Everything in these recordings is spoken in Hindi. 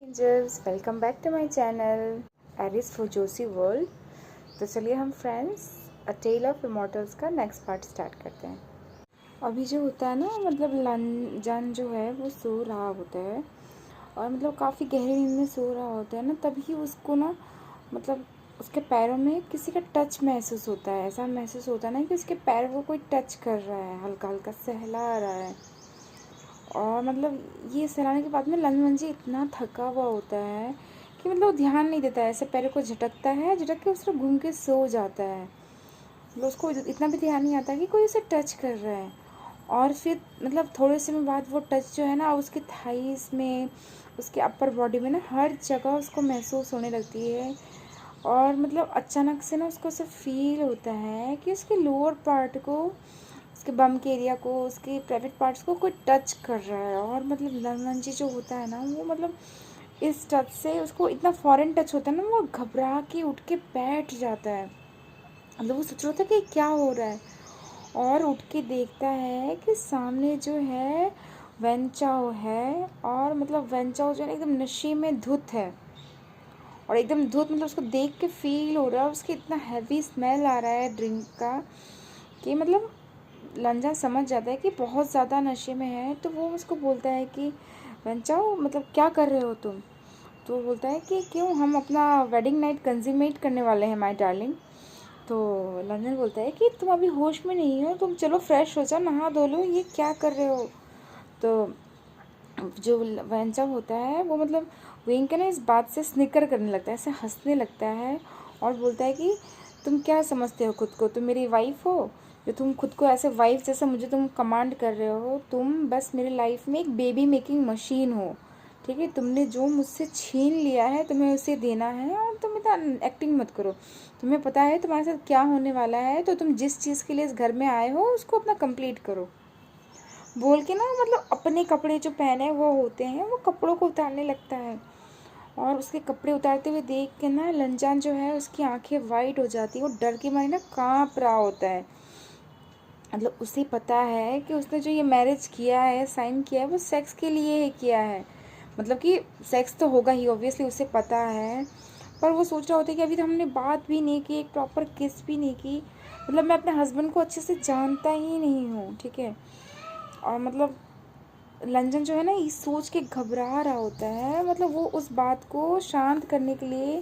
Angels welcome back to my channel Eris Fujoshi World. तो चलिए हम friends a tale of immortals का नेक्स्ट पार्ट स्टार्ट करते हैं। अभी जो होता है ना मतलब लंजन जो है वो सो रहा होता है और मतलब काफ़ी गहरी नींद में सो रहा होता है ना, तभी उसको ना मतलब उसके पैरों में किसी का टच महसूस होता है। ऐसा महसूस होता है ना कि उसके पैर को कोई टच कर रहा है, हल्का हल्का सहला रहा है। और मतलब ये सहलाने के बाद में लंजी इतना थका हुआ होता है कि मतलब वो ध्यान नहीं देता है, ऐसे पैरों को झटकता है, झटक के उसको घूम के सो जाता है। मतलब उसको इतना भी ध्यान नहीं आता कि कोई उसे टच कर रहा है। और फिर मतलब थोड़े समय बाद वो टच जो है ना उसके थाइस में, उसके अपर बॉडी में ना हर जगह उसको महसूस होने लगती है। और मतलब अचानक से ना उसको ऐसा फील होता है कि उसके लोअर पार्ट को, उसके बम के एरिया को, उसके प्राइवेट पार्ट्स को कोई टच कर रहा है। और मतलब लंजी जो होता है ना वो मतलब इस टच से उसको इतना फॉरेन टच होता है ना, वो घबरा के उठ के बैठ जाता है। मतलब वो सोच रहा था कि क्या हो रहा है, और उठ के देखता है कि सामने जो है वेंचाओ है। और मतलब वेंचाओ जो है एकदम नशे में धुत है, और एकदम धुत मतलब उसको देख के फील हो रहा है, उसके इतना हैवी स्मेल आ रहा है ड्रिंक का कि मतलब लंजा समझ जाता है कि बहुत ज़्यादा नशे में है। तो वो उसको बोलता है कि वेंचाओ मतलब क्या कर रहे हो तुम। तो वो बोलता है कि क्यों, हम अपना वेडिंग नाइट कंज्यूमेट करने वाले हैं माय डार्लिंग। तो लंदन बोलता है कि तुम अभी होश में नहीं हो, तुम चलो फ्रेश हो जाओ, नहा धो लो, ये क्या कर रहे हो। तो जो वेंचा होता है वो मतलब विंग के ना इस बात से स्निकर करने लगता है, ऐसे हंसने लगता है और बोलता है कि तुम क्या समझते हो खुद को, तुम मेरी वाइफ हो जो तुम खुद को ऐसे वाइफ जैसा मुझे तुम कमांड कर रहे हो। तुम बस मेरी लाइफ में एक बेबी मेकिंग मशीन हो, ठीक है। तुमने जो मुझसे छीन लिया है तुम्हें उसे देना है, और तुम इतना एक्टिंग मत करो। तुम्हें पता है तुम्हारे साथ क्या होने वाला है, तो तुम जिस चीज़ के लिए इस घर में आए हो उसको अपना कंप्लीट करो। बोल के ना मतलब अपने कपड़े जो पहने वो होते हैं वो कपड़ों को उतारने लगता है। और उसके कपड़े उतारते हुए देख के ना लंजान जो है उसकी आंखें वाइट हो जाती है, वो डर के मारे ना कांप रहा होता है। मतलब उसे पता है कि उसने जो ये मैरिज किया है, साइन किया है, वो सेक्स के लिए ही किया है। मतलब कि सेक्स तो होगा ही ऑब्वियसली, उसे पता है। पर वो सोच रहा होता है कि अभी तो हमने बात भी नहीं की, एक प्रॉपर किस भी नहीं की। मतलब मैं अपने हस्बैंड को अच्छे से जानता ही नहीं हूँ, ठीक है। और मतलब लंजन जो है ना इस सोच के घबरा रहा होता है। मतलब वो उस बात को शांत करने के लिए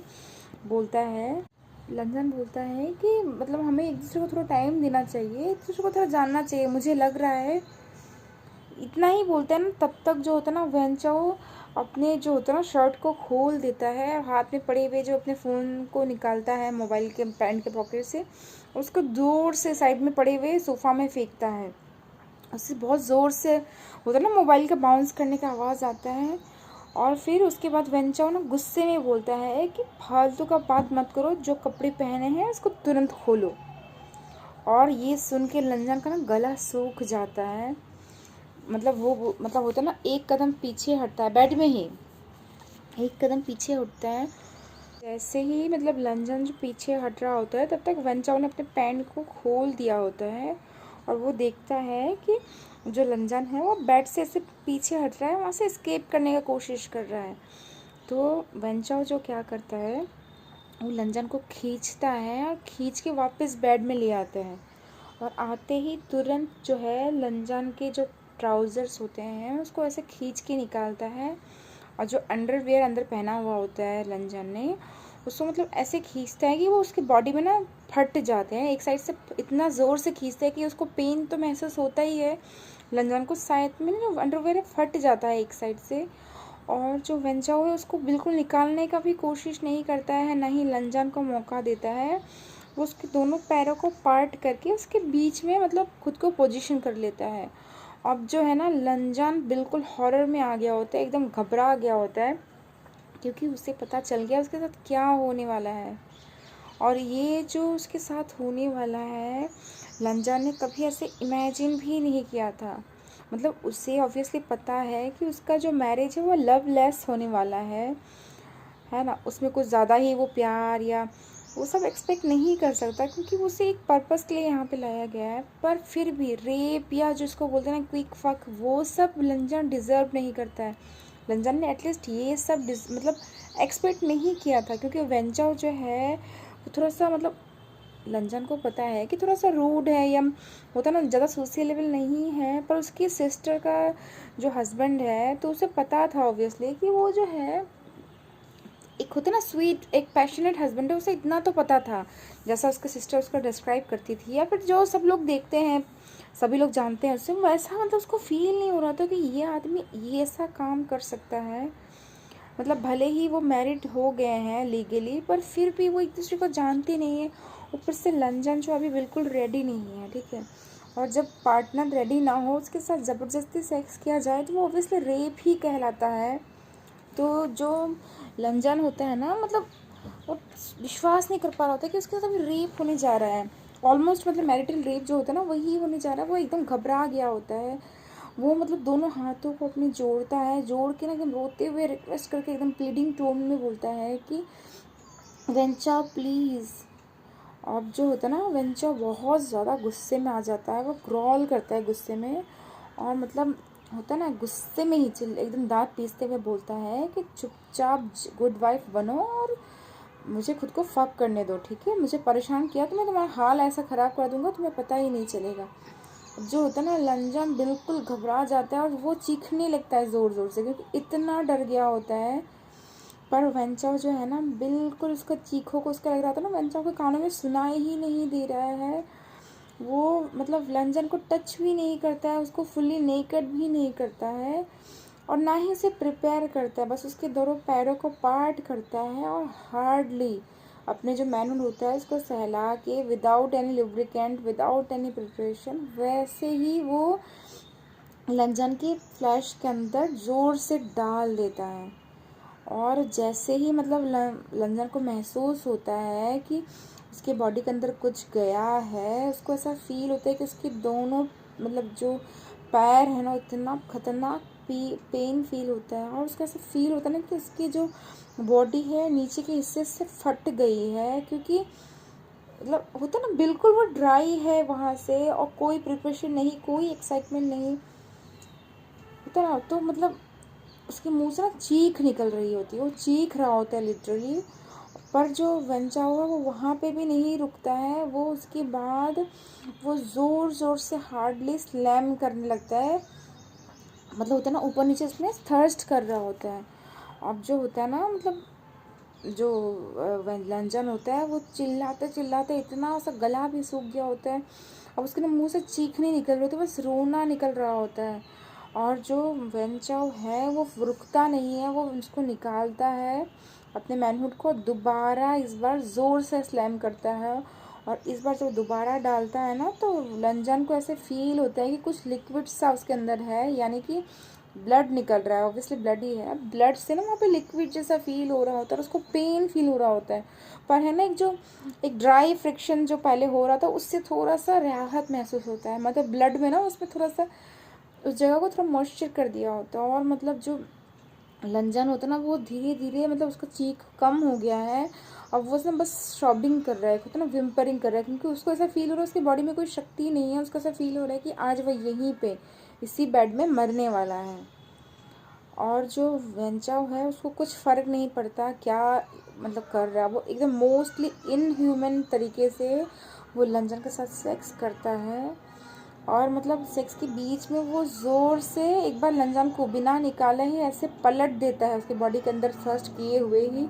बोलता है, लंजन बोलता है कि मतलब हमें एक दूसरे को थोड़ा टाइम देना चाहिए, एक दूसरे को थोड़ा जानना चाहिए, मुझे लग रहा है। इतना ही बोलता है ना, तब तक जो होता है ना वेंचाओ अपने जो होता है ना शर्ट को खोल देता है, हाथ में पड़े हुए जो अपने फ़ोन को निकालता है मोबाइल के पैंट के पॉकेट से, उसको दूर से साइड में पड़े हुए सोफ़ा में फेंकता है। उससे बहुत ज़ोर से होता है ना मोबाइल का बाउंस करने का आवाज़ आता है। और फिर उसके बाद वेंचाओ ना गुस्से में बोलता है कि फालतू का बात मत करो, जो कपड़े पहने हैं उसको तुरंत खोलो। और ये सुन के लंजन का ना गला सूख जाता है। मतलब वो मतलब होता है ना एक कदम पीछे हटता है, बेड में ही एक कदम पीछे हटता है। जैसे ही मतलब लंजन जो पीछे हट रहा होता है तब तक वेंचाओ ने अपने पैंट को खोल दिया होता है। और वो देखता है कि जो लंजन है वो बेड से ऐसे पीछे हट रहा है, वहाँ से एस्केप करने का कोशिश कर रहा है। तो वेंचाओ जो क्या करता है वो लंजन को खींचता है और खींच के वापस बेड में ले आता है। और आते ही तुरंत जो है लंजन के जो ट्राउज़र्स होते हैं उसको ऐसे खींच के निकालता है। और जो अंडरवियर अंदर पहना हुआ होता है लंजन ने, उसको मतलब ऐसे खींचता है कि वो उसकी बॉडी में ना फट जाते हैं एक साइड से, इतना ज़ोर से खींचता है कि उसको पेन तो महसूस होता ही है। लंजन को साइड में जो अंडरवियर है फट जाता है एक साइड से। और जो वेंचाओ है उसको बिल्कुल निकालने का भी कोशिश नहीं करता है, ना ही लंजन को मौका देता है। वो उसके दोनों पैरों को पार्ट करके उसके बीच में मतलब खुद को पोजीशन कर लेता है। अब जो है ना लंजन बिल्कुल हॉरर में आ गया होता है, एकदम घबरा गया होता है, क्योंकि उसे पता चल गया उसके साथ क्या होने वाला है। और ये जो उसके साथ होने वाला है लंजन ने कभी ऐसे इमेजिन भी नहीं किया था। मतलब उसे ऑब्वियसली पता है कि उसका जो मैरिज है वो लवलेस होने वाला है ना, उसमें कुछ ज़्यादा ही वो प्यार या वो सब एक्सपेक्ट नहीं कर सकता, क्योंकि उसे एक पर्पस के लिए यहाँ पे लाया गया है। पर फिर भी रेप या जिसको बोलते हैं ना क्विक फक, वो सब लंजन डिज़र्व नहीं करता है। लंजन ने एटलीस्ट ये सब मतलब एक्सपेक्ट नहीं किया था, क्योंकि वेंचाओ जो है वो थोड़ा सा मतलब लंजन को पता है कि थोड़ा सा रूड है या होता ना ज़्यादा सोशियलेबल नहीं है, पर उसकी सिस्टर का जो हस्बैंड है तो उसे पता था ऑब्वियसली कि वो जो है एक होता ना स्वीट एक पैशनेट हस्बैंड है, उसे इतना तो पता था जैसा उसकी सिस्टर उसको डिस्क्राइब करती थी या फिर जो सब लोग देखते हैं सभी लोग जानते हैं उससे, वैसा मतलब उसको फील नहीं हो रहा था कि ये आदमी ये ऐसा काम कर सकता है। मतलब भले ही वो मैरिड हो गए हैं लीगली, पर फिर भी वो एक दूसरे को जानते नहीं है। ऊपर से लंजन जो अभी बिल्कुल रेडी नहीं है, ठीक है, और जब पार्टनर रेडी ना हो उसके साथ ज़बरदस्ती सेक्स किया जाए तो वो ऑब्वियसली रेप ही कहलाता है। तो जो लंजन होता है ना, मतलब वो विश्वास नहीं कर पा रहा होता कि उसके साथ अभी रेप होने जा रहा है, ऑलमोस्ट मतलब मैरिटल रेप जो होता है ना वही होने जा रहा है। वो एकदम घबरा गया होता है। वो मतलब दोनों हाथों को अपने जोड़ता है, जोड़ के ना एकदम रोते हुए रिक्वेस्ट करके एकदम प्लीडिंग टोन में बोलता है कि वेंचा प्लीज़। अब जो होता है ना वेंचा बहुत ज़्यादा गुस्से में आ जाता है, वो ग्रॉल करता है गुस्से में, और मतलब होता है ना गुस्से में ही चिल एकदम दांत पीसते हुए बोलता है कि चुपचाप गुड वाइफ बनो और मुझे खुद को फक करने दो, ठीक है, मुझे परेशान किया तो मैं तुम्हारा हाल ऐसा ख़राब कर दूंगा तुम्हें पता ही नहीं चलेगा। जो होता है ना लंजन बिल्कुल घबरा जाता है और वो चीखने लगता है ज़ोर ज़ोर से, क्योंकि इतना डर गया होता है। पर वेंचाओ जो है ना बिल्कुल उसका चीखों को उसका लग रहा था ना वेंचाओ के कानों में सुनाई ही नहीं दे रहा है। वो मतलब लंजन को टच भी नहीं करता है, उसको फुल्ली नेकेड भी नहीं करता है और ना ही उसे प्रिपेयर करता है, बस उसके दोनों पैरों को पार्ट करता है और हार्डली अपने जो मैनुअल होता है उसको सहला के without any lubricant without any preparation वैसे ही वो लंजन की फ्लैश के अंदर ज़ोर से डाल देता है। और जैसे ही मतलब लंजन को महसूस होता है कि उसके बॉडी के अंदर कुछ गया है, उसको ऐसा फील होता है कि उसके दोनों मतलब जो पैर है ना इतना खतरनाक पेन फील होता है, और उसको ऐसा फील होता है ना कि उसकी जो बॉडी है नीचे के हिस्से से फट गई है, क्योंकि मतलब होता है ना बिल्कुल वो ड्राई है वहाँ से और कोई प्रिपरेशन नहीं, कोई एक्साइटमेंट नहीं होता ना, तो मतलब उसके मुंह से ना चीख निकल रही होती है, वो चीख रहा होता है लिटरली। पर जो वेंचा हुआ वो वहाँ पे भी नहीं रुकता है, वो उसके बाद वो ज़ोर ज़ोर से हार्डली स्लैम करने लगता है, मतलब होता है ना ऊपर नीचे उसमें थर्स्ट कर रहा होता है। अब जो होता है ना मतलब जो लंजन होता है वो चिल्लाते चिल्लाते इतना सा गला भी सूख गया होता है, अब उसके ना मुंह से चीखने निकल रही होती है, बस रोना निकल रहा होता है। और जो वेंचाओ है वो रुकता नहीं है, वो उसको निकालता है अपने मैनहुड को, दोबारा इस बार ज़ोर से स्लैम करता है। और इस बार जब दोबारा डालता है ना तो लंजन को ऐसे फील होता है कि कुछ लिक्विड सा उसके अंदर है, यानी कि ब्लड निकल रहा है, ऑब्वियसली ब्लड ही है, ब्लड से ना वहाँ पे लिक्विड जैसा फील हो रहा होता है और उसको पेन फील हो रहा होता है। पर है ना एक ड्राई फ्रिक्शन जो पहले हो रहा था उससे थोड़ा सा राहत महसूस होता है, मतलब ब्लड में ना उसमें थोड़ा सा उस जगह को थोड़ा मॉइस्चर कर दिया होता है। और मतलब जो लंजन होता है ना वो धीरे धीरे मतलब उसका चीख कम हो गया है, अब वो ना बस शॉबिंग कर रहा है, होता है ना विम्परिंग कर रहा है, क्योंकि उसको ऐसा फील हो रहा है उसकी बॉडी में कोई शक्ति नहीं है, उसको ऐसा फील हो रहा है कि आज वह यहीं पे इसी बेड में मरने वाला है। और जो वेंचाओ है उसको कुछ फ़र्क नहीं पड़ता क्या मतलब कर रहा है, वो एकदम मोस्टली इनह्यूमन तरीके से वो लंजन के साथ सेक्स करता है। और मतलब सेक्स के बीच में वो ज़ोर से एक बार लंजन को बिना निकाले ही ऐसे पलट देता है, उसकी बॉडी के अंदर थ्रस्ट किए हुए ही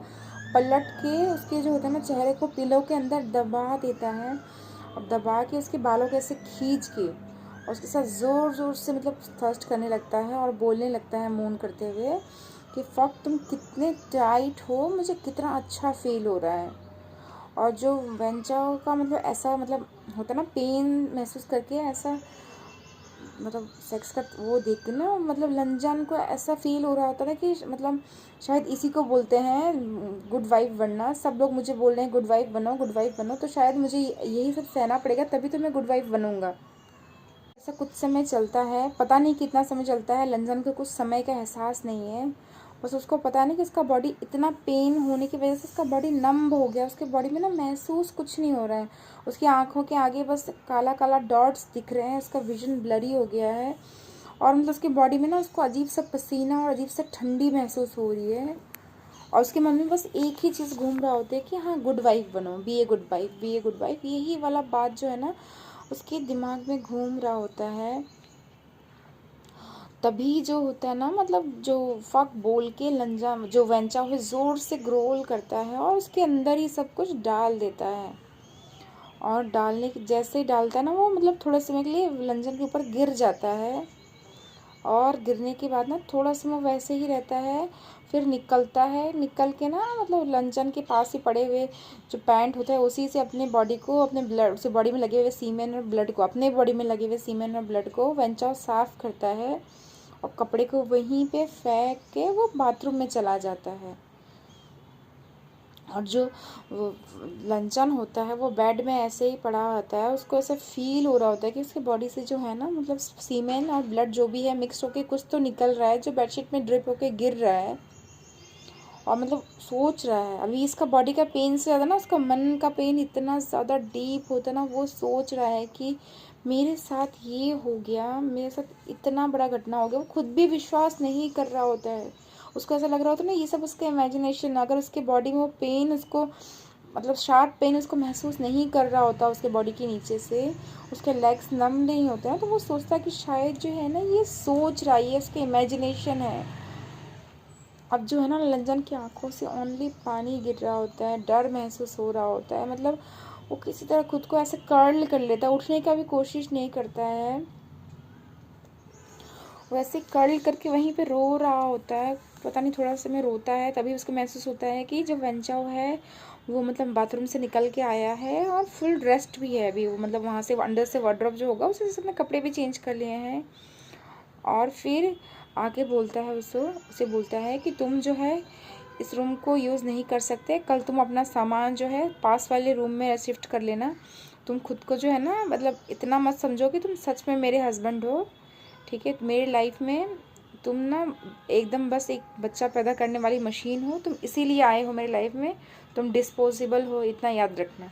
पलट के उसके जो होता है ना चेहरे को पिलो के अंदर दबा देता है, और दबा के उसके बालों को ऐसे खींच के और उसके साथ ज़ोर ज़ोर से मतलब थर्स्ट करने लगता है और बोलने लगता है मून करते हुए कि फक तुम कितने टाइट हो, मुझे कितना अच्छा फील हो रहा है। और जो वेंचाओ का मतलब ऐसा मतलब होता है ना पेन महसूस करके ऐसा मतलब सेक्स का वो देख के ना मतलब लंजन को ऐसा फील हो रहा होता है कि मतलब शायद इसी को बोलते हैं गुड वाइफ बनना, सब लोग मुझे बोल रहे हैं गुड वाइफ बनो गुड वाइफ बनो, तो शायद मुझे यही सब सहना पड़ेगा तभी तो मैं गुड वाइफ बनूंगा। ऐसा कुछ समय चलता है, पता नहीं कितना समय चलता है, लंजन को कुछ समय का एहसास नहीं है, बस उसको पता नहीं कि उसका बॉडी इतना पेन होने की वजह से उसका बॉडी नम्ब हो गया, उसके बॉडी में ना महसूस कुछ नहीं हो रहा है, उसकी आंखों के आगे बस काला काला डॉट्स दिख रहे हैं, उसका विजन ब्लरी हो गया है। और मतलब उसकी बॉडी में ना उसको अजीब सा पसीना और अजीब सा ठंडी महसूस हो रही है। और उसके मन में बस एक ही चीज़ घूम रहा होता है कि हाँ गुड वाइफ बनो, be a good wife, be a good wife, यही वाला बात जो है ना उसके दिमाग में घूम रहा होता है। तभी जो होता है ना मतलब जो फक बोल के लंजा जो वेंचा हुए ज़ोर से ग्रोल करता है और उसके अंदर ही सब कुछ डाल देता है। और डालने के जैसे ही डालता है ना वो मतलब थोड़े समय के लिए लंजन के ऊपर गिर जाता है। और गिरने के बाद ना थोड़ा समय वैसे ही रहता है, फिर निकलता है। निकल के ना मतलब लंजन के पास ही पड़े हुए जो पैंट होता है उसी से अपने बॉडी को, अपने ब्लड से बॉडी में लगे हुए सीमेन और ब्लड को, अपने बॉडी में लगे हुए सीमेन और ब्लड को वेंचाओ साफ करता है और कपड़े को वहीं पे फेंक के वो बाथरूम में चला जाता है। और जो वो लंचन होता है वो बेड में ऐसे ही पड़ा होता है, उसको ऐसे फील हो रहा होता है कि उसकी बॉडी से जो है ना मतलब सीमेन और ब्लड जो भी है मिक्स होके कुछ तो निकल रहा है जो बेडशीट में ड्रिप होके गिर रहा है। और मतलब सोच रहा है अभी इसका बॉडी का पेन से ज़्यादा ना उसका मन का पेन इतना ज़्यादा डीप होता है ना, वो सोच रहा है कि मेरे साथ ये हो गया, मेरे साथ इतना बड़ा घटना हो गया। वो खुद भी विश्वास नहीं कर रहा होता है, उसको ऐसा लग रहा होता है ना ये सब उसका इमेजिनेशन। अगर उसके बॉडी में वो पेन उसको मतलब शार्प पेन उसको महसूस नहीं कर रहा होता उसके बॉडी के नीचे से, उसके लेग्स नम नहीं होते हैं, तो वो सोचता है कि शायद जो है ना ये सोच रहा है, ये उसके इमेजिनेशन है। अब जो है ना लंजन की आंखों से ओनली पानी गिर रहा होता है, डर महसूस हो रहा होता है। मतलब वो किसी तरह खुद को ऐसे कर्ल कर लेता है, उठने का भी कोशिश नहीं करता है, वैसे कर्ल करके वहीं पे रो रहा होता है। पता नहीं थोड़ा समय रोता है, तभी उसको महसूस होता है कि जो वेंचाओ है वो मतलब बाथरूम से निकल के आया है और फुल ड्रेस्ड भी है अभी वो, मतलब वहाँ से अंदर से वार्डरोब जो होगा उसे अपने कपड़े भी चेंज कर लिए हैं। और फिर आगे बोलता है उसे बोलता है कि तुम जो है इस रूम को यूज़ नहीं कर सकते, कल तुम अपना सामान जो है पास वाले रूम में शिफ्ट कर लेना। तुम खुद को जो है ना मतलब इतना मत समझो कि तुम सच में मेरे हस्बैंड हो, ठीक है। मेरी लाइफ में तुम ना एकदम बस एक बच्चा पैदा करने वाली मशीन हो, तुम इसीलिए आए हो मेरी लाइफ में, तुम डिस्पोजेबल हो, इतना याद रखना,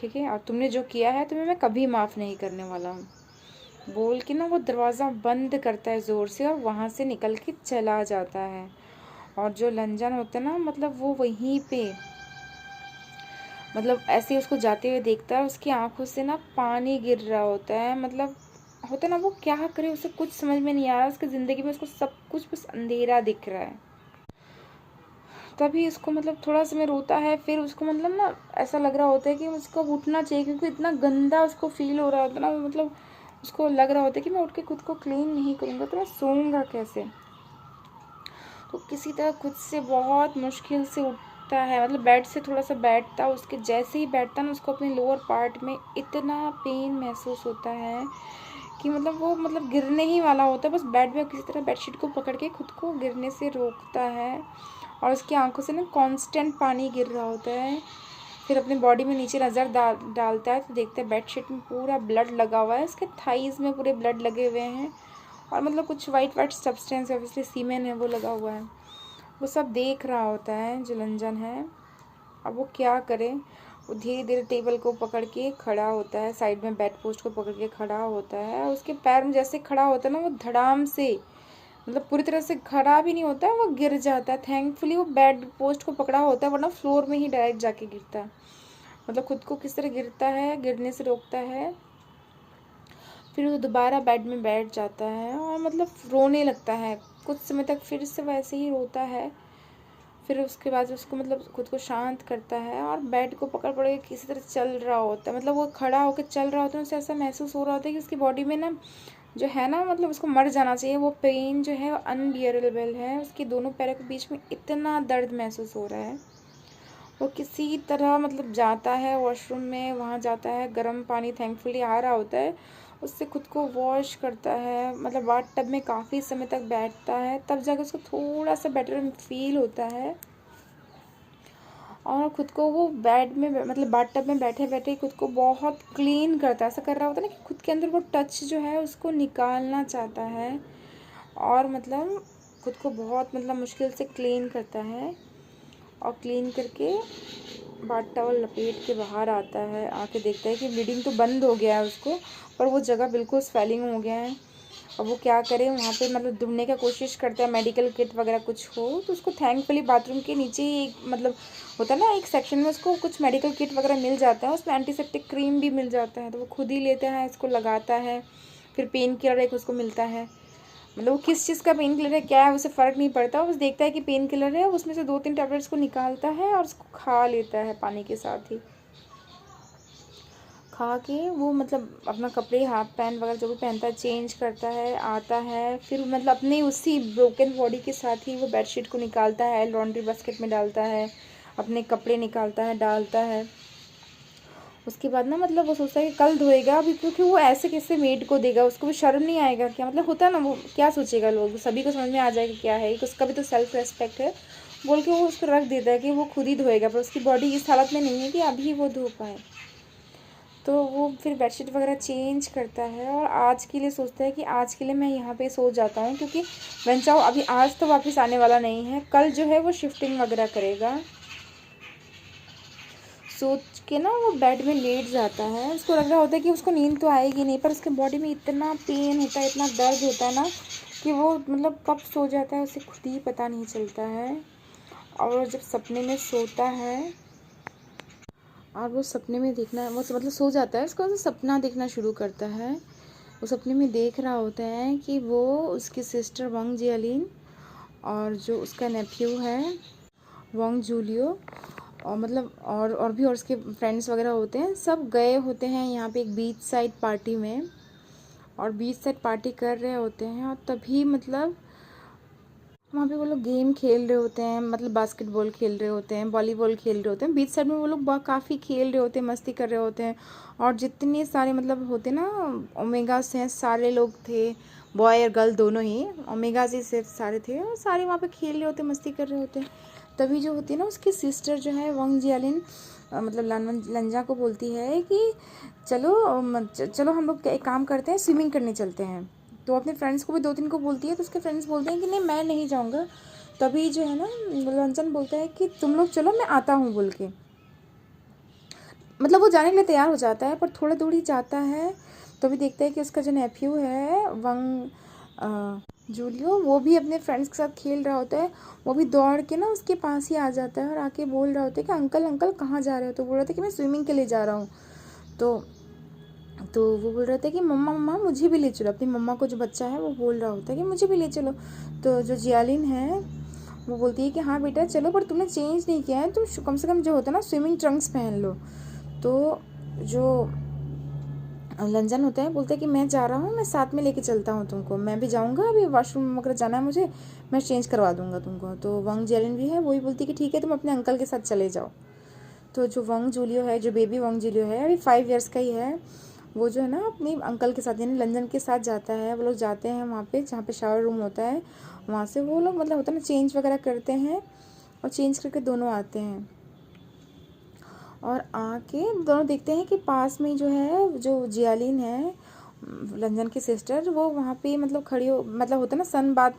ठीक है। और तुमने जो किया है तुम्हें मैं कभी माफ़ नहीं करने वाला हूँ, बोल के ना वो दरवाज़ा बंद करता है ज़ोर से और वहाँ से निकल के चला जाता है। और जो लंजन होता है ना मतलब वो वहीं पे मतलब ऐसे ही उसको जाते हुए देखता है, उसकी आंखों से ना पानी गिर रहा होता है। मतलब होता है ना वो क्या करे, उसे कुछ समझ में नहीं आ रहा, उसकी ज़िंदगी में उसको सब कुछ बस अंधेरा दिख रहा है। तभी उसको मतलब थोड़ा समय रोता है, फिर उसको मतलब ना ऐसा लग रहा होता है कि उसको उठना चाहिए, क्योंकि इतना गंदा उसको फील हो रहा होता है ना, मतलब उसको लग रहा होता है कि मैं उठ के खुद को क्लीन नहीं करूँगा तो मैं सोऊंगा कैसे। तो किसी तरह खुद से बहुत मुश्किल से उठता है, मतलब बेड से थोड़ा सा बैठता, उसके जैसे ही बैठता ना उसको अपने लोअर पार्ट में इतना पेन महसूस होता है कि मतलब वो मतलब गिरने ही वाला होता है। बस बेड में किसी तरह बेडशीट को पकड़ के खुद को गिरने से रोकता है और उसकी आंखों से ना कांस्टेंट पानी गिर रहा होता है। फिर अपनी बॉडी में नीचे नज़र डालता है तो देखते हैं बेडशीट में पूरा ब्लड लगा हुआ है, उसके थाइज़ में पूरे ब्लड लगे हुए हैं और मतलब कुछ वाइट वाइट सब्सटेंस ऑब्वियसली सीमेन है वो लगा हुआ है। वो सब देख रहा होता है जो लंजन है। अब वो क्या करे, वो धीरे धीरे टेबल को पकड़ के खड़ा होता है, साइड में बेड पोस्ट को पकड़ के खड़ा होता है। उसके पैर में जैसे खड़ा होता है ना वो धड़ाम से मतलब पूरी तरह से खड़ा भी नहीं होता है, वो गिर जाता है। थैंकफुली वो बेड पोस्ट को पकड़ा होता है, वरना फ्लोर में ही डायरेक्ट जाके गिरता है। मतलब खुद को किस तरह गिरता है, गिरने से रोकता है। फिर वो दोबारा बेड में बैठ जाता है और मतलब रोने लगता है कुछ समय तक, फिर से वैसे ही रोता है। फिर उसके बाद उसको मतलब खुद को शांत करता है और बेड को पकड़ पकड़ के किसी तरह चल रहा होता है। मतलब वो खड़ा होकर चल रहा होता है, उसे ऐसा महसूस हो रहा होता है कि उसकी बॉडी में ना जो है ना मतलब उसको मर जाना चाहिए। वो पेन जो है अनबियरेबल है, उसके दोनों पैरों के बीच में इतना दर्द महसूस हो रहा है। वो किसी तरह मतलब जाता है वॉशरूम में, वहाँ जाता है, गर्म पानी थैंकफुली आ रहा होता है, उससे खुद को वॉश करता है। मतलब बाथ टब में काफ़ी समय तक बैठता है, तब जाकर उसको थोड़ा सा बेटर फील होता है और खुद को वो बेड में मतलब बाथ टब में बैठे बैठे खुद को बहुत क्लीन करता है। ऐसा कर रहा होता है ना कि खुद के अंदर वो टच जो है उसको निकालना चाहता है और मतलब खुद को बहुत मतलब मुश्किल से क्लीन करता है। और क्लीन करके बाथ टॉवल लपेट के बाहर आता है, आके देखता है कि ब्लीडिंग तो बंद हो गया है उसको, पर वो जगह बिल्कुल स्वेलिंग हो गया है। अब वो क्या करे, वहाँ पे मतलब ढूंढने का कोशिश करता है, मेडिकल किट वगैरह कुछ हो तो उसको थैंकफुली बाथरूम के नीचे ही एक मतलब होता है ना एक सेक्शन में उसको कुछ मेडिकल किट वगैरह मिल जाता है, उसमें एंटीसेप्टिक क्रीम भी मिल जाता है, तो वो खुद ही लेता है, इसको लगाता है। फिर पेन किलर एक उसको मिलता है, मतलब वो किस चीज़ का पेन किलर है क्या है उसे फ़र्क नहीं पड़ता, बस देखता है कि पेन किलर है, उसमें से 2-3 टैबलेट्स को निकालता है और उसको खा लेता है पानी के साथ ही। खा के वो मतलब अपना कपड़े हाफ पैंट वगैरह जो भी पहनता है चेंज करता है, आता है, फिर मतलब अपने उसी ब्रोकन बॉडी के साथ ही वो बेडशीट को निकालता है, लॉन्ड्री बास्केट में डालता है, अपने कपड़े निकालता है, डालता है। उसके बाद ना मतलब वो सोचता है कि कल धोएगा अभी, क्योंकि वो ऐसे कैसे मेड को देगा, उसको भी शर्म नहीं आएगा क्या, मतलब होता है ना वो क्या सोचेगा, लोग सभी को समझ में आ जाएगा क्या है, उसका भी तो सेल्फ रेस्पेक्ट है, बोल के वो उसको रख देता है कि वो खुद ही धोएगा, पर उसकी बॉडी इस हालत में नहीं है कि अभी वो धो पाए। तो वो फिर बेडशीट वगैरह चेंज करता है और आज के लिए सोचता है कि आज के लिए मैं यहाँ पे सो जाता हूँ, क्योंकि वेंचाओ अभी आज तो वापस आने वाला नहीं है, कल जो है वो शिफ्टिंग वगैरह करेगा। सोच के ना वो बेड में लेट जाता है, उसको लग रहा होता है कि उसको नींद तो आएगी नहीं, पर उसके बॉडी में इतना पेन होता है, इतना दर्द होता है ना कि वो मतलब कब सो जाता है उसे खुद ही पता नहीं चलता है। और जब सपने में सोता है और वो सपने में देखना वो मतलब सो जाता है, उसको सपना देखना शुरू करता है। वो सपने में देख रहा होता है कि वो उसकी सिस्टर वांग जियालिन और जो उसका नेफ्यू है वांग जूलियो और मतलब और भी और उसके फ्रेंड्स वगैरह होते हैं, सब गए होते हैं यहाँ पे एक बीच साइड पार्टी में, और बीच साइड पार्टी कर रहे होते हैं। और तभी मतलब वहाँ पे वो लोग गेम खेल रहे होते हैं, मतलब बास्केटबॉल खेल रहे होते हैं, वॉलीबॉल खेल रहे होते हैं, बीच साइड में वो लोग काफ़ी खेल रहे होते हैं, मस्ती कर रहे होते हैं। और जितने सारे मतलब होते ना ओमेगास हैं, सारे लोग थे, बॉय और गर्ल दोनों ही, ओमेगास ही सिर्फ सारे थे, और सारे वहाँ पे खेल रहे होते हैं, मस्ती कर रहे होते हैं। तभी जो होती है ना उसकी सिस्टर जो है वांग जियालिन मतलब लंजा को बोलती है कि चलो हम लोग एक काम करते हैं, स्विमिंग करने चलते हैं। तो अपने फ्रेंड्स को भी 2-3 को बोलती है, तो उसके फ्रेंड्स बोलते हैं कि नहीं मैं नहीं जाऊँगा। तभी जो है ना लंचन बोलता है कि तुम लोग चलो मैं आता हूँ बोल के, मतलब वो जाने के लिए तैयार हो जाता है, पर थोड़ा दूर ही जाता है। तभी देखता है कि उसका जो नेफ्यू है वांग जूलियो वो भी अपने फ्रेंड्स के साथ खेल रहा होता है, वो भी दौड़ के ना उसके पास ही आ जाता है और आके बोल रहा होता है कि अंकल अंकल कहाँ जा रहे हो, तो बोल रहा था कि मैं स्विमिंग के लिए जा रहा हूँ। तो वो बोल रहा था कि मम्मा मम्मा मुझे भी ले चलो, अपनी मम्मा को जो बच्चा है वो बोल रहा होता है कि मुझे भी ले चलो। तो जो जियालिन है वो बोलती है कि हाँ बेटा चलो, पर तुमने चेंज नहीं किया है, तुम कम से कम जो होता है ना स्विमिंग ट्रंक्स पहन लो। तो जो लंजन होता है बोलता है कि मैं जा रहा हूँ, मैं साथ में लेके चलता हूँ तुमको, मैं भी जाऊँगा, अभी वॉशरूम वगैरह जाना है मुझे, मैं चेंज करवा दूँगा तुमको। तो वांग जियालिन भी है, वही बोलती है कि ठीक है तुम अपने अंकल के साथ चले जाओ। तो जो वांग जूलियो है, जो बेबी वांग जूलियो है, अभी 5 ईयर्स का ही है, वो जो है ना अपने अंकल के साथ यानी लंदन के साथ जाता है। वो लोग जाते हैं वहाँ पे जहाँ पे शावर रूम होता है, वहाँ से वो लोग मतलब होता है ना चेंज वगैरह करते हैं, और चेंज करके दोनों आते हैं। और आके दोनों देखते हैं कि पास में जो है जो जियालिन है लंदन की सिस्टर, वो वहाँ पे मतलब खड़ी हो मतलब होता है ना सन बाथ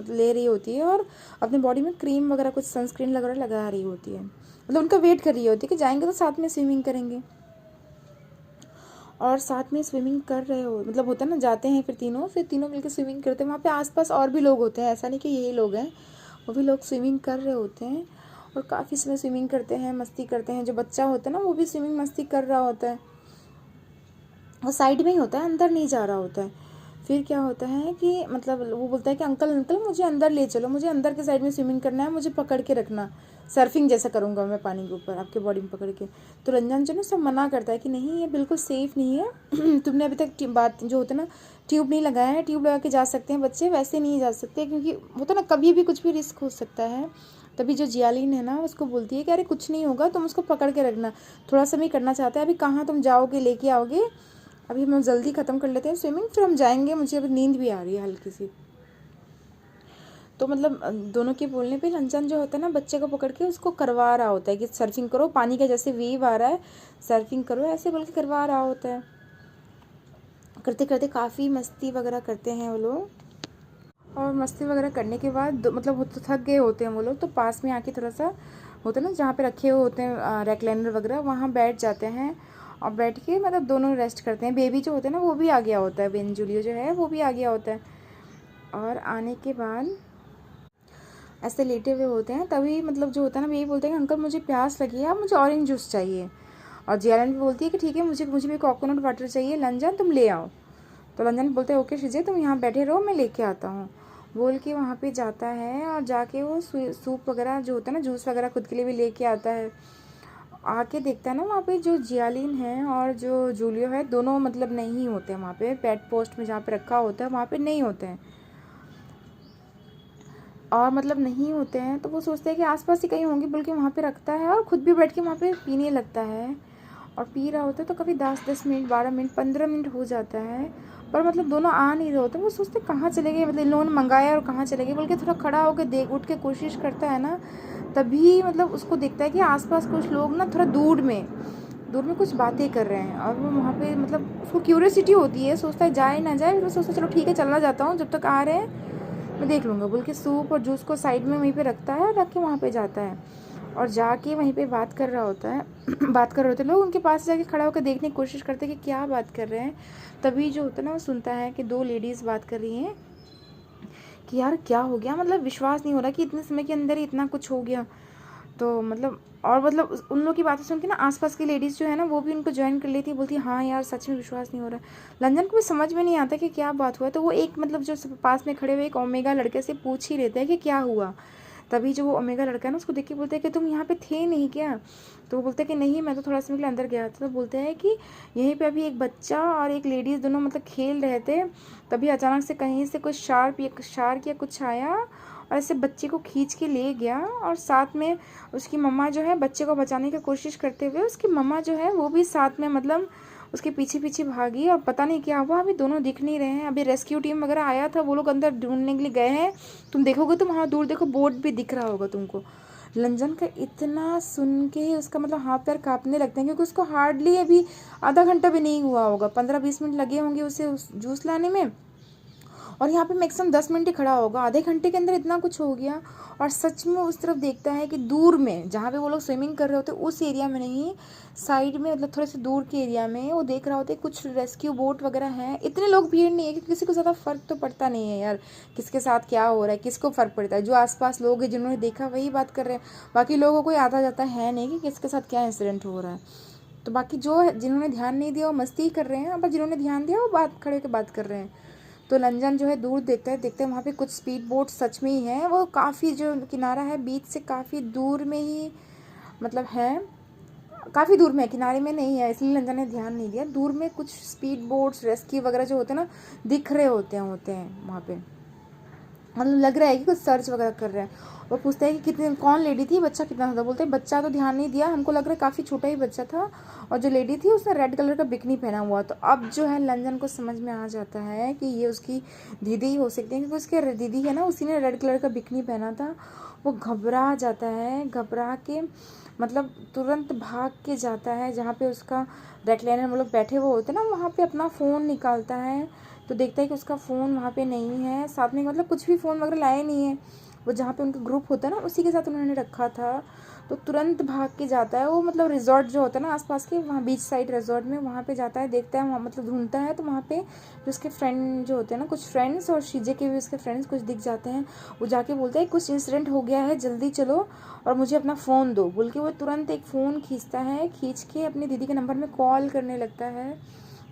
ले रही होती है, और अपने बॉडी में क्रीम वगैरह कुछ सनस्क्रीन वगैरह लगा रही होती है, मतलब उनका वेट कर रही होती है कि जाएंगे तो साथ में स्विमिंग करेंगे। और साथ में स्विमिंग कर रहे हो मतलब होता है ना, जाते हैं फिर तीनों मिलकर स्विमिंग करते हैं। वहाँ पे आसपास और भी लोग होते हैं, ऐसा नहीं कि यही लोग हैं, वो भी लोग स्विमिंग कर रहे होते हैं और काफ़ी समय स्विमिंग करते हैं, मस्ती करते हैं। जो बच्चा होता है ना वो भी स्विमिंग मस्ती कर रहा होता है, वो साइड में ही होता है, अंदर नहीं जा रहा होता है। फिर क्या होता है कि मतलब वो बोलता है कि अंकल अंकल मुझे अंदर ले चलो, मुझे अंदर के साइड में स्विमिंग करना है, मुझे पकड़ के रखना, सर्फिंग जैसा करूँगा मैं पानी के ऊपर आपके बॉडी में पकड़ के। तो रंजन जो ना सब मना करता है कि नहीं ये बिल्कुल सेफ़ नहीं है तुमने अभी तक बात जो होता है ना ट्यूब नहीं लगाया है, ट्यूब लगा के जा सकते हैं बच्चे, वैसे नहीं जा सकते, क्योंकि होता ना कभी भी कुछ भी रिस्क हो सकता है। तभी जो जियालिन है ना उसको बोलती है कि अरे कुछ नहीं होगा, तुम उसको पकड़ के रखना, थोड़ा सा भी करना चाहते हैं, अभी कहाँ तुम जाओगे लेके आओगे, अभी हम जल्दी ख़त्म कर लेते हैं स्विमिंग फिर हम जाएंगे, मुझे अभी नींद भी आ रही है हल्की सी। तो मतलब दोनों के बोलने पे रंजन जो होता है ना बच्चे को पकड़ के उसको करवा रहा होता है कि सर्फिंग करो, पानी का जैसे वेव आ रहा है सर्फिंग करो, ऐसे बोल के करवा रहा होता है। करते करते काफ़ी मस्ती वगैरह करते हैं वो लोग, और मस्ती वगैरह करने के बाद मतलब वो तो थक गए होते हैं वो लोग, तो पास में आके थोड़ा सा होता है ना जहाँ पे रखे हुए होते हैं रेक्लाइनर वगैरह, वहाँ बैठ जाते हैं और बैठ के मतलब दोनों रेस्ट करते हैं। बेबी जो होता है ना वो भी आ गया होता है, बेंजुलियो जो है वो भी आ गया होता है। और आने के बाद ऐसे लेटे हुए होते हैं, तभी मतलब जो होता है ना बेबी बोलते हैं कि अंकल मुझे प्यास लगी है, मुझे ऑरेंज जूस चाहिए। और जियालन भी बोलती है कि ठीक है, मुझे मुझे भी कोकोनट वाटर चाहिए, लंजन तुम ले आओ। तो लंजन बोलते हैं ओके शिजे तुम यहाँ बैठे रहो, मैं लेके आता हूँ। बोल के वहाँ पे जाता है और जाके वो सूप वगैरह जो होता है ना, जूस वगैरह खुद के लिए भी लेके आता है। आके देखता है ना वहाँ पे जो जियालिन है और जो जूलियो है दोनों मतलब नहीं होते हैं वहाँ पे, पेट पोस्ट में जहाँ पे रखा होता है वहाँ पे नहीं होते हैं। और मतलब नहीं होते हैं तो वो सोचते हैं कि आसपास ही कहीं होंगे, बल्कि वहाँ पे रखता है और ख़ुद भी बैठ के वहाँ पे पीने लगता है। और पी रहा होता है तो कभी 10-10 मिनट, 12 मिनट, 15 मिनट हो जाता है, पर मतलब दोनों आ नहीं रहे होते। वो सोचते कहाँ चले गए, मतलब इन लोगों ने मंगाया और कहाँ चले गए, बल्कि थोड़ा खड़ा होकर उठ के कोशिश करता है ना, तभी मतलब उसको दिखता है कि आसपास कुछ लोग ना थोड़ा दूर में कुछ बातें कर रहे हैं। और वो वहाँ पे मतलब उसको क्यूरियोसिटी होती है, सोचता है जाए ना जाए, फिर सोचता है चलो ठीक है चलना जाता हूँ, जब तक आ रहे हैं मैं देख लूँगा। बोल के सूप और जूस को साइड में वहीं पे रखता है, रख के वहाँ पे जाता है और जाके वहीं पे बात कर रहा होता है। बात कर रहे होते लोग उनके पास जाके खड़ा होकर देखने की कोशिश करते हैं कि क्या बात कर रहे हैं। तभी जो होता है ना वो सुनता है कि 2 लेडीज़ बात कर रही हैं कि यार क्या हो गया, मतलब विश्वास नहीं हो रहा कि इतने समय के अंदर ही इतना कुछ हो गया। तो मतलब और मतलब उन लोग की बातें सुन के ना आसपास की लेडीज़ जो है ना वो भी उनको ज्वाइन कर लेती है, बोलती है हाँ यार सच में विश्वास नहीं हो रहा है। लंदन को भी समझ में नहीं आता कि क्या बात हुआ है, तो वो एक मतलब जो पास में खड़े हुए एक ओमेगा लड़के से पूछ ही रहते हैं कि क्या हुआ। तभी जो वो ओमेगा लड़का है ना उसको देख के बोलते हैं कि तुम यहाँ पे थे नहीं क्या। तो वो बोलते हैं कि नहीं मैं तो थोड़ा समय के लिए अंदर गया था। तो बोलते हैं कि यहीं पे अभी एक बच्चा और एक लेडीज़ दोनों मतलब खेल रहे थे, तभी अचानक से कहीं से कुछ शार्क या कुछ आया और ऐसे बच्चे को खींच के ले गया। और साथ में उसकी मम्मा जो है बच्चे को बचाने की कोशिश करते हुए उसकी मम्मा जो है वो भी साथ में मतलब उसके पीछे पीछे भागी। और पता नहीं क्या हुआ, अभी दोनों दिख नहीं रहे हैं। अभी रेस्क्यू टीम वगैरह आया था, वो लोग अंदर ढूंढने के लिए गए हैं। तुम देखोगे तो वहाँ दूर देखो बोट भी दिख रहा होगा तुमको। लंजन का इतना सुन के उसका मतलब हाथ पैर कांपने लगते हैं, क्योंकि उसको हार्डली अभी आधा घंटा भी नहीं हुआ होगा, 15-20 मिनट लगे होंगे उसे उस जूस लाने में। और यहाँ पे मैक्सिमम 10 मिनट ही खड़ा होगा, आधे घंटे के अंदर इतना कुछ हो गया। और सच में उस तरफ देखता है कि दूर में जहाँ पे वो लोग स्विमिंग कर रहे होते उस एरिया में नहीं, साइड में मतलब थोड़े से दूर के एरिया में वो देख रहा होता है कुछ रेस्क्यू बोट वगैरह हैं। इतने लोग भीड़ नहीं है कि किसी को ज़्यादा फ़र्क तो पड़ता नहीं है यार, किसके साथ क्या हो रहा है किसको फ़र्क पड़ता है। जो आसपास लोग हैं जिन्होंने देखा वही बात कर रहे हैं, बाकी लोगों को आता जाता है नहीं कि किसके साथ क्या इंसिडेंट हो रहा है। तो बाकी जो जिन्होंने ध्यान नहीं दिया वो मस्ती कर रहे हैं, पर जिन्होंने ध्यान दिया वो बात खड़े होकर बात कर रहे हैं। तो लंजन जो है दूर देखता है, देखते हैं वहाँ पे कुछ स्पीड बोट सच में ही है। वो काफ़ी जो किनारा है बीच से काफ़ी दूर में ही मतलब है, काफ़ी दूर में है, किनारे में नहीं है, इसलिए लंजन ने ध्यान नहीं दिया। दूर में कुछ स्पीड बोट्स रेस्क्यू वगैरह जो होते हैं ना दिख रहे होते हैं वहाँ पे, मतलब लग रहा है कि कुछ सर्च वगैरह कर रहे हैं। वो पूछते हैं कि कितने कौन लेडी थी, बच्चा कितना था। बोलते हैं बच्चा तो ध्यान नहीं दिया, हमको लग रहा है काफ़ी छोटा ही बच्चा था, और जो लेडी थी उसने रेड कलर का बिकनी पहना हुआ। तो अब जो है लंजन को समझ में आ जाता है कि ये उसकी दीदी ही हो सकती है, क्योंकि उसके दीदी है ना उसी ने रेड कलर का बिकनी पहना था। वो घबरा जाता है, घबरा के मतलब तुरंत भाग के जाता है जहाँ पे उसका रेक्लाइनर वो लोग बैठे हुए होते हैं ना, वहाँ पे अपना फ़ोन निकालता है। तो देखता है कि उसका फ़ोन वहाँ पे नहीं है, साथ में मतलब कुछ भी फ़ोन वगैरह लाए नहीं है, वो जहाँ पे उनका ग्रुप होता है ना उसी के साथ उन्होंने रखा था। तो तुरंत भाग के जाता है वो, मतलब रिजॉर्ट जो होता है ना आसपास के, वहाँ बीच साइड रिजॉर्ट में वहाँ पे जाता है, देखता है वहाँ मतलब ढूंढता है। तो वहाँ पे जो उसके फ्रेंड जो होते हैं ना, कुछ फ्रेंड्स और शीजे के भी उसके फ्रेंड्स कुछ दिख जाते हैं। वो जाके बोलते हैं कुछ इंसिडेंट हो गया है, जल्दी चलो और मुझे अपना फ़ोन दो। बोल के वो तुरंत एक फ़ोन खींचता है, खींच के अपनी दीदी के नंबर में कॉल करने लगता है।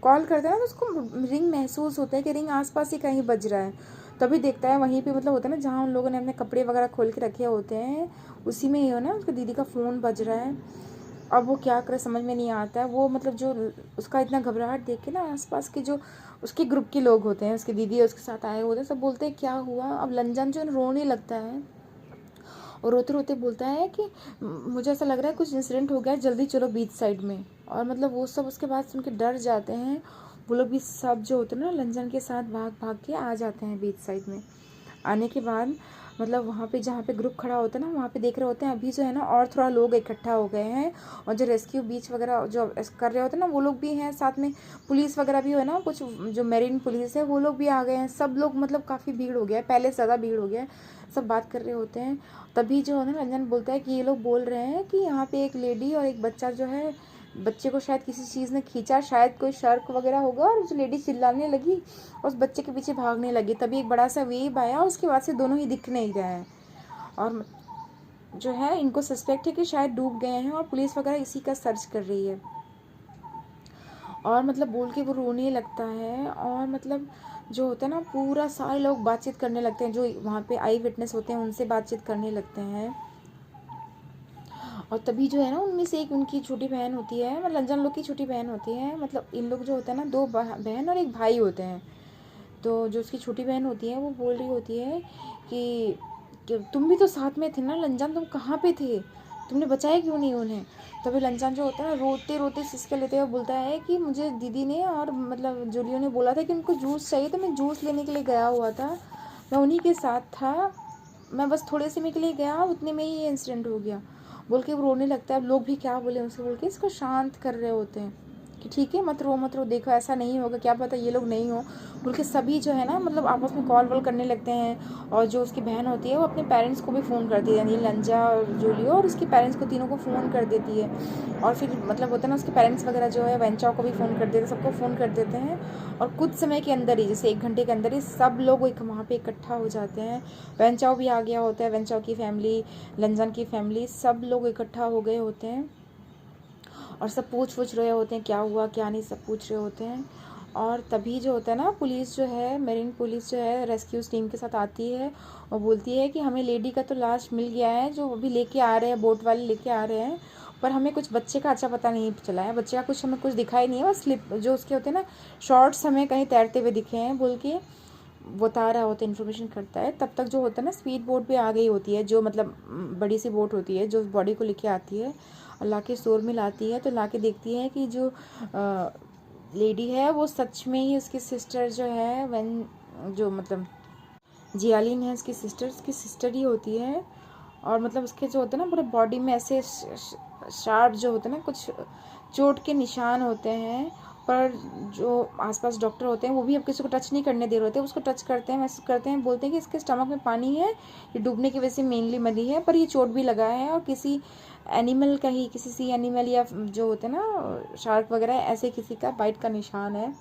कॉल करता है ना तो उसको रिंग महसूस होता है कि रिंग आसपास ही कहीं बज रहा है। तभी देखता है वहीं पे मतलब होता है ना जहाँ उन लोगों ने अपने कपड़े वगैरह खोल के रखे होते हैं, उसी में ही हो ना उसकी दीदी का फ़ोन बज रहा है। अब वो क्या करे समझ में नहीं आता है। वो मतलब जो उसका इतना घबराहट देख के ना आसपास के जो उसके ग्रुप के लोग होते हैं, उसकी दीदी उसके साथ आए होते हैं, सब बोलते हैं क्या हुआ। अब लंजन जो रोने लगता है और रोते रोते बोलता है कि मुझे ऐसा लग रहा है कुछ इंसिडेंट हो गया है, जल्दी चलो बीच साइड में। और मतलब वो सब उसके बाद सुन के डर जाते हैं। वो लोग भी सब जो होते हैं ना लंजन के साथ भाग भाग के आ जाते हैं बीच साइड में। आने के बाद मतलब वहाँ पे जहाँ पे ग्रुप खड़ा होता है ना वहाँ पे देख रहे होते हैं अभी जो है ना और थोड़ा लोग इकट्ठा हो गए हैं, और जो रेस्क्यू बीच वगैरह जो कर रहे होते हैं ना वो लोग भी हैं, साथ में पुलिस वगैरह भी है ना, कुछ जो मेरीन पुलिस है वो लोग भी आ गए हैं। सब लोग मतलब काफ़ी भीड़ हो गया है, पहले से ज़्यादा भीड़ हो गया है, सब बात कर रहे होते हैं। तभी जो है ना रंजन बोलता है कि ये लोग बोल रहे हैं कि यहाँ पे एक लेडी और एक बच्चा जो है बच्चे को शायद किसी चीज़ ने खींचा, शायद कोई शार्क वगैरह होगा, और जो लेडी चिल्लाने लगी और उस बच्चे के पीछे भागने लगी। तभी एक बड़ा सा वेव आया, उसके बाद से दोनों ही दिख नहीं रहे हैं। और जो है इनको सस्पेक्ट है कि शायद डूब गए हैं, और पुलिस वगैरह इसी का सर्च कर रही है। और मतलब बोल के वो रोने लगता है, और मतलब जो होता है ना पूरा सारे लोग बातचीत करने लगते हैं, जो वहाँ पे आई विटनेस होते हैं उनसे बातचीत करने लगते हैं। और तभी जो है ना उनमें से एक उनकी छोटी बहन होती है, मतलब लंजन लोग की छोटी बहन होती है, मतलब इन लोग जो होता है ना 2 बहन और एक भाई होते हैं। तो जो उसकी छोटी बहन होती है वो बोल रही होती है कि तुम भी तो साथ में थे ना लंजन, तुम कहाँ पे थे, तुमने बचाया क्यों नहीं उन्हें। तभी लंजन जो होता है ना रोते रोते सिसके लेते हुए बोलता है कि मुझे दीदी ने और मतलब जूलियो ने बोला था कि उनको जूस चाहिए, तो मैं जूस लेने के लिए गया हुआ था, मैं उन्हीं के साथ था, मैं बस थोड़े समय के लिए गया, उतने में ही ये इंसिडेंट हो गया। बोल के वो रोने लगता है। अब लोग भी क्या बोले उनसे, बोल के इसको शांत कर रहे होते हैं कि ठीक है मत रो, देखो ऐसा नहीं होगा, क्या पता ये लोग नहीं हो। बोल के सभी जो है ना मतलब आपस में कॉल वॉल करने लगते हैं। और जो उसकी बहन होती है वो अपने पेरेंट्स को भी फ़ोन करती है, यानी लंजा और जूलियो और उसके पेरेंट्स को, तीनों को फ़ोन कर देती है। और फिर मतलब होता है ना उसके पेरेंट्स वगैरह जो है वेंचाओ को भी फ़ोन कर देते हैं, सबको फ़ोन कर देते हैं। और कुछ समय के अंदर ही, जैसे 1 घंटे के अंदर ही सब लोग एक वहाँ पे इकट्ठा हो जाते हैं। वेंचाओ भी आ गया होता है, वेंचाओ की फैमिली, लंजन की फैमिली, सब लोग इकट्ठा हो गए होते हैं। और सब पूछ रहे होते हैं क्या हुआ क्या नहीं, सब पूछ रहे होते हैं। और तभी जो होता है ना पुलिस जो है, मेरीन पुलिस जो है रेस्क्यू टीम के साथ आती है और बोलती है कि हमें लेडी का तो लाश मिल गया है, जो अभी लेके आ रहे हैं, बोट वाले लेके आ रहे हैं, पर हमें कुछ बच्चे का अच्छा पता नहीं चला है, बच्चे का कुछ हमें कुछ दिखाई नहीं है, बस स्लिप जो उसके होते हैं ना शॉर्ट्स हमें कहीं तैरते हुए दिखे हैं, बोल के वो बता रहा होता है, इन्फॉर्मेशन करता है। तब तक जो होता है ना स्पीड बोट भी आ गई होती है, जो मतलब बड़ी सी बोट होती है जो बॉडी को लेके आती है और ला के स्टोर में लाती है। तो ला के देखती है कि जो लेडी है वो सच में ही उसकी सिस्टर जो है जो मतलब जियालिन है उसकी सिस्टर ही होती है। और मतलब उसके जो होते हैं ना पूरे बॉडी में ऐसे शार्प जो होते हैं ना कुछ चोट के निशान होते हैं, पर जो आसपास डॉक्टर होते हैं वो भी अब किसी को टच नहीं करने दे रहे होते, उसको टच करते हैं, महसूस करते हैं, बोलते हैं कि इसके स्टमक में पानी है, ये डूबने की वजह से मेनली मरी है, पर ये चोट भी लगा है और किसी एनिमल का ही, किसी सी एनिमल या जो होते हैं ना शार्क वगैरह ऐसे किसी का बाइट का निशान है।